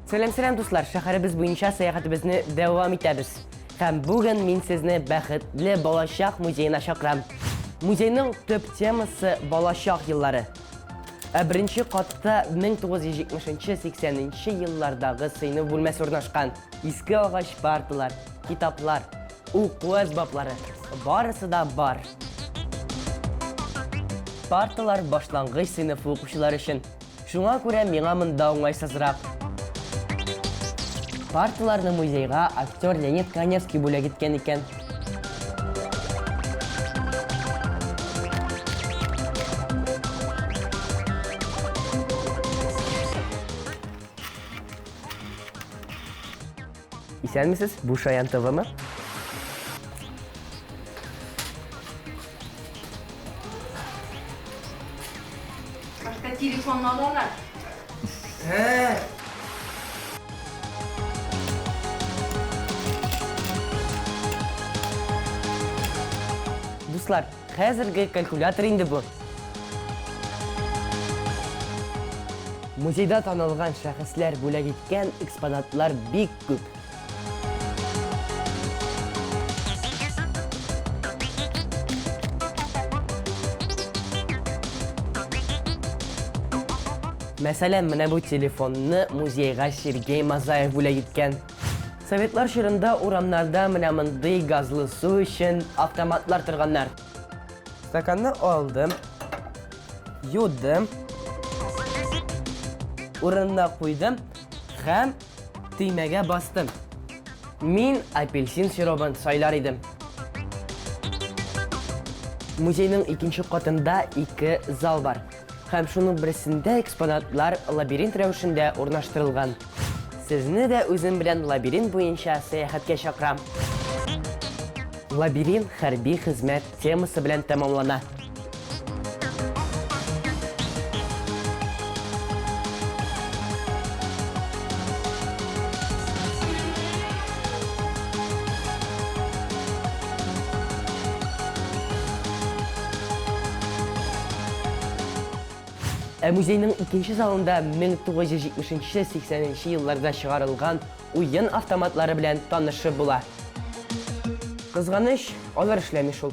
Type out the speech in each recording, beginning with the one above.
Selam dostlar, şəhərimiz boyunca səyahətimizni davam etdiriz. Həm bugün mən sizni bəxtli Balaşaq muzeyinə çağıram. Muzeynin töp teması Balaşaq yılları. Birinci qatda 1970-80-ci yıllardakı sınıf bölməsi ornaşqan. Eski ağaç partalar, kitaplar, oku əsbabları, barısı da var. Partalar başlanğıç sınıfı oxuşular üçün. Şuna görə mənə mında oңайсызырақ. Partalarni muzeyga aktyor Leonid Kanevskiy bo'lib ketgan ekan. Esenmisiz? Bu Şayan TV mi? Başka telefonla alırlar. He. Dostlar, hozirgi kalkulyator endi bu. Muzeyda tanılgan şəxslər bo'lib ketgan eksponatlar bek ko'p. Mesela mana bu telefonni muzeyga Sergey Mazayev bo'lib ketgan. Sovetlar şırında oramlarda mana bunday gazlı su için avtomatlar turganlar. Stakanni aldım, yuddim, o'ringa qo'ydim, ham tiymaga bosdim. Men apelsin sirobini saylar edim. Muzeyning ikkinchi qatında ikki zal var. Ham şunun birisinde eksponatlar labirint ravishida o'rnashtirilgan. Sizni de o'zim bilan labirint bo'yicha sayohatga chaqiraman. Labirint harbiy xizmat temasi bilan tamomlanadi. Muzeynin ikinci zalında 1970-80 yıllarda çıkarılgan oyun avtomatları bilen tanışıp bula. Kızganış olur işlemiş ol.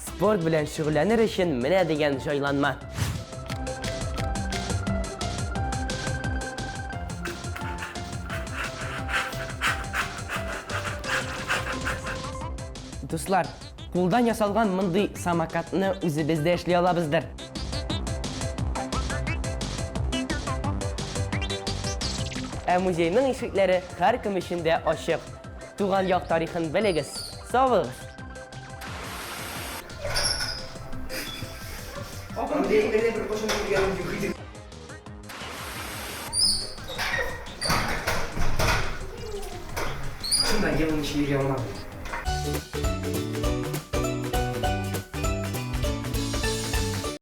Sport bilen şügüllenir için mene degen joylanma. Dostlar, қолдан ясалған мындай самокатны өзімізде эшлей алабыздар. Музейнің ишеклері һәр кім үшін де ашық. Туған яқ тарихын білегіз. Сау болыңыз. Шунда елын ішілге алмады.